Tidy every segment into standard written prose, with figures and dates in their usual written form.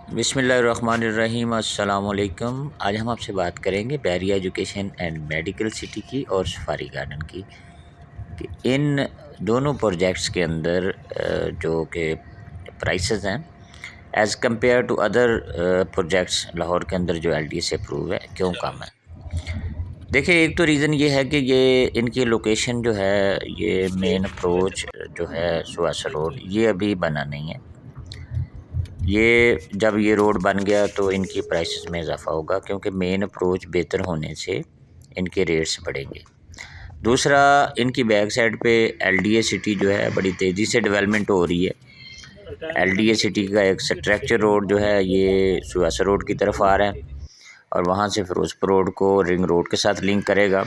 बिस्मिल्लाहिर्रहमानिर्रहीम अस्सलामुअलैकुम। आज हम आपसे बात करेंगे Bairia education and medical city की और सफारी गार्डन की कि इन दोनों प्रोजेक्ट्स के अंदर जो कि प्राइसेस हैं as compare to other projects Lahore के अंदर जो एलडीए से अप्रूव है क्यों कम है। देखिए, एक तो रीज़न ये है कि ये इनकी लोकेशन जो है, ये मेन अप्रोच जो है सुवासर रोड, ये अभी बना नहीं है। ये जब ये रोड बन गया तो इनकी प्राइसेस में इजाफ़ा होगा क्योंकि मेन अप्रोच बेहतर होने से इनके रेट्स बढ़ेंगे। दूसरा, इनकी बैक साइड पे एलडीए सिटी जो है बड़ी तेज़ी से डेवलपमेंट हो रही है। एलडीए सिटी का एक स्ट्रक्चर रोड जो है ये सुवासर रोड की तरफ आ रहा है और वहाँ से फिरोजपुर रोड को रिंग रोड के साथ लिंक करेगा।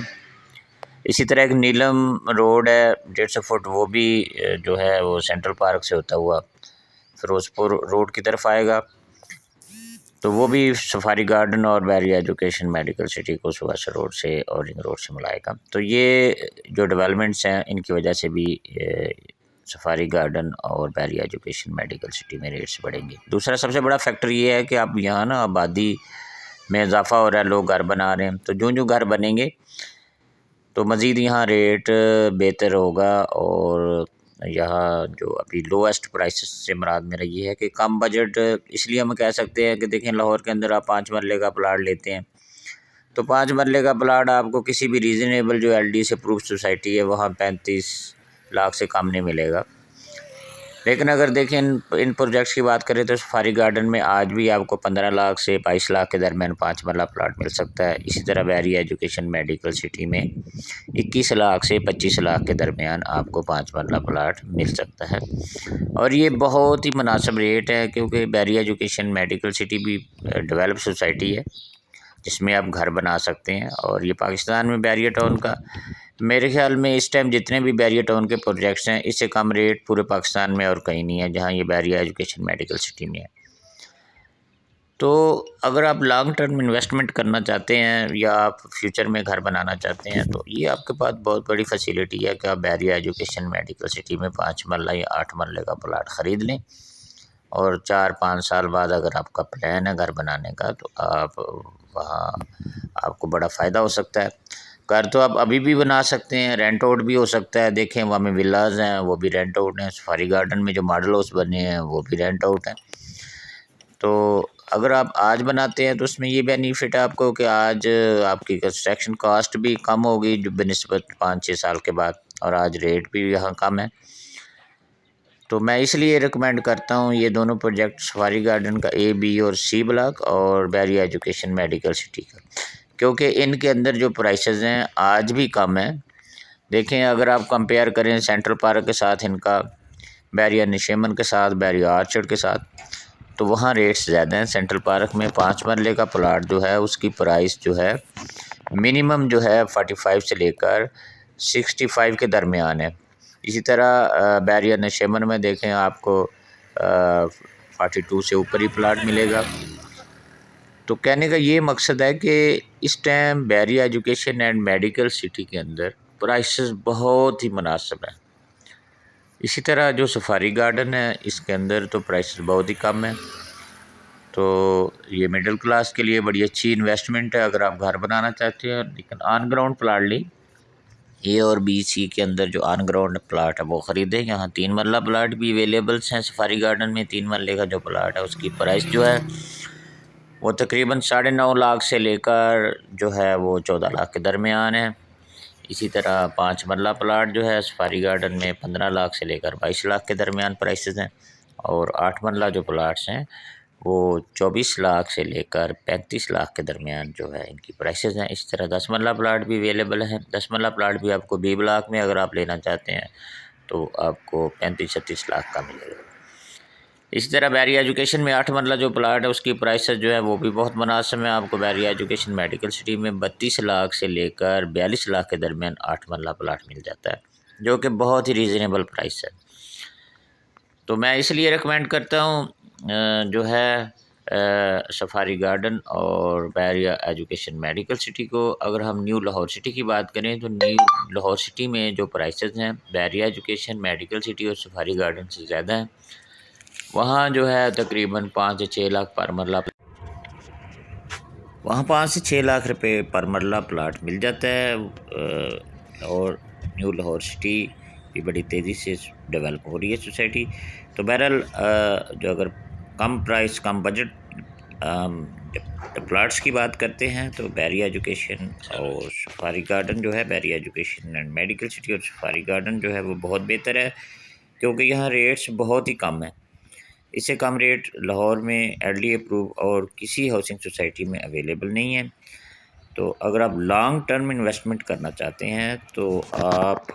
इसी तरह एक नीलम रोड है 150 फुट, वो भी जो है वो सेंट्रल पार्क से होता हुआ फिरोजपुर रोड की तरफ आएगा, तो वो भी सफारी गार्डन और बैरिया एजुकेशन मेडिकल सिटी को सुवासर रोड से और रिंग रोड से मिलाएगा। तो ये जो डेवलपमेंट्स हैं इनकी वजह से भी सफारी गार्डन और बैरिया एजुकेशन मेडिकल सिटी में रेट्स बढ़ेंगे। दूसरा सबसे बड़ा फैक्टर ये है कि अब यहाँ ना आबादी में इजाफ़ा हो रहा है, लोग घर बना रहे हैं, तो जो घर बनेंगे तो मज़ीद यहाँ रेट बेहतर होगा। और यहाँ जो अभी लोएस्ट प्राइसेस से मुराद मेरा ये है कि कम बजट, इसलिए हम कह सकते हैं कि देखें लाहौर के अंदर आप 5 मरले का प्लाट लेते हैं तो 5 मरले का प्लाट आपको किसी भी रीज़नेबल जो एलडी से प्रूफ सोसाइटी है वहाँ 35 लाख से कम नहीं मिलेगा। लेकिन अगर देखें इन प्रोजेक्ट्स की बात करें तो सफारी गार्डन में आज भी आपको 15 लाख से 22 लाख के दरमियान 5 मरला प्लाट मिल सकता है। इसी तरह बैरिया एजुकेशन मेडिकल सिटी में 21 लाख से 25 लाख के दरमियान आपको 5 मरला प्लाट मिल सकता है और ये बहुत ही मुनासिब रेट है क्योंकि बैरिया एजुकेशन मेडिकल सिटी भी डेवलप सोसाइटी है जिसमें आप घर बना सकते हैं। और ये पाकिस्तान में बैरिया टाउन का मेरे ख्याल में इस टाइम जितने भी बैरिया टाउन के प्रोजेक्ट्स हैं इससे कम रेट पूरे पाकिस्तान में और कहीं नहीं है जहां ये बैरिया एजुकेशन मेडिकल सिटी में है। तो अगर आप लॉन्ग टर्म इन्वेस्टमेंट करना चाहते हैं या आप फ्यूचर में घर बनाना चाहते हैं तो ये आपके पास बहुत बड़ी फैसिलिटी है कि आप बैरिया एजुकेशन मेडिकल सिटी में 5 मरला या 8 मरले का प्लाट ख़रीद लें और 4-5 साल बाद अगर आपका प्लान है घर बनाने का तो आप वहाँ आपको बड़ा फ़ायदा हो सकता है। घर तो आप अभी भी बना सकते हैं, रेंट आउट भी हो सकता है। देखें वहाँ में विलाज हैं, वो भी रेंट आउट हैं। सफारी गार्डन में जो मॉडल हाउस बने हैं वो भी रेंट आउट हैं। तो अगर आप आज बनाते हैं तो उसमें ये बेनिफिट है आपको कि आज आपकी कंस्ट्रक्शन कॉस्ट भी कम होगी जो बनिस्बत 5-6 साल के बाद, और आज रेट भी यहाँ कम है। तो मैं इसलिए रिकमेंड करता हूँ ये दोनों प्रोजेक्ट, सफारी गार्डन का ए, बी और सी ब्लॉक और बैरिया एजुकेशन मेडिकल सिटी का, क्योंकि इनके अंदर जो प्राइसेस हैं आज भी कम हैं। देखें अगर आप कंपेयर करें सेंट्रल पार्क के साथ इनका, बैरिया निशेमन के साथ, बैरिया आर्चर्ड के साथ, तो वहाँ रेट्स ज़्यादा हैं। सेंट्रल पार्क में 5 मरले का प्लाट जो है उसकी प्राइस जो है मिनिमम जो है 45 से लेकर 65 के दरमियान है। इसी तरह बैरिया नशेमन में देखें आपको 42 से ऊपर ही प्लाट मिलेगा। तो कहने का ये मकसद है कि इस time Bahria education and medical city के अंदर प्राइसेस बहुत ही मुनासिब हैं। इसी तरह जो सफारी गार्डन है इसके अंदर तो प्राइसेस बहुत ही कम है। तो ये मिडिल क्लास के लिए बड़ी अच्छी इन्वेस्टमेंट है अगर आप घर बनाना चाहते हैं। लेकिन ऑन ग्राउंड प्लाट लें, ए और बी सी के अंदर जो ऑन ग्राउंड प्लाट है वो ख़रीदें। यहाँ 3 मरला प्लाट भी अवेलेबल्स हैं सफारी गार्डन में। 3 मरले का जो प्लाट है उसकी प्राइस जो है वो तकरीबन 9.5 लाख से लेकर जो है वो 14 लाख के दरमियान है। इसी तरह 5 मरला प्लाट जो है सफारी गार्डन में 15 लाख से लेकर 22 लाख के दरमियान प्राइसेस हैं। और 8 मरला जो प्लाट्स हैं वो 24 लाख से लेकर 35 लाख के दरमियान जो है इनकी प्राइसेस हैं। इस तरह 10 मरला प्लाट भी अवेलेबल है। 10 मरला प्लाट भी आपको बी ब्लॉक में अगर आप लेना चाहते हैं तो आपको 35-36 लाख का मिलेगा। इसी तरह बैरिया एजुकेशन में 8 मरला जो प्लाट है उसकी प्राइसेस जो है वो भी बहुत मुनासिब है। आपको बैरिया एजुकेशन मेडिकल सिटी में 32 लाख से लेकर 42 लाख के दरमियान 8 मरला प्लाट मिल जाता है, जो कि बहुत ही रीज़नेबल प्राइस है। तो मैं इसलिए रिकमेंड करता हूँ जो है सफारी गार्डन और बैरिया एजुकेशन मेडिकल सिटी को। अगर हम न्यू लाहौर सिटी की बात करें तो न्यू लाहौर सिटी में जो प्राइसेस हैं बैरिया एजुकेशन मेडिकल सिटी और सफारी गार्डन से ज़्यादा हैं। वहाँ जो है तकरीबन 5 से 6 लाख पर मरला, वहाँ 5 से 6 लाख रुपए पर मरला प्लाट मिल जाता है। और न्यू लाहौर सिटी भी बड़ी तेज़ी से डेवलप हो रही है सोसाइटी। तो बहरहाल जो अगर कम प्राइस कम बजट प्लाट्स की बात करते हैं तो बैरिया एजुकेशन और सफारी गार्डन जो है, Bahria education and medical city और सफारी गार्डन जो है वो बहुत बेहतर है, क्योंकि यहाँ रेट्स बहुत ही कम है। इससे कम रेट लाहौर में एडली अप्रूव और किसी हाउसिंग सोसाइटी में अवेलेबल नहीं है। तो अगर आप लॉन्ग टर्म इन्वेस्टमेंट करना चाहते हैं तो आप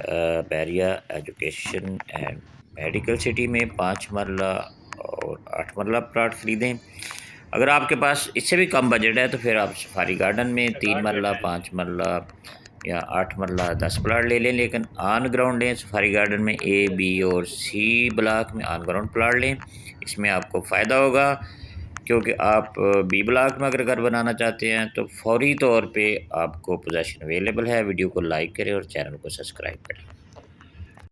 Bahria education and medical city में 5 मरला और 8 मरला प्लाट ख़रीदें। अगर आपके पास इससे भी कम बजट है तो फिर आप सफारी गार्डन में 3 मरला 5 मरला या 8 मरला 10 प्लाट ले लें, लेकिन ऑन ग्राउंड लें। सफारी गार्डन में ए बी और सी ब्लॉक में ऑन ग्राउंड प्लाट लें, इसमें आपको फ़ायदा होगा, क्योंकि आप बी ब्लॉक में अगर घर बनाना चाहते हैं तो फौरी तौर पे आपको पोजेसन अवेलेबल है। वीडियो को लाइक करें और चैनल को सब्सक्राइब करें।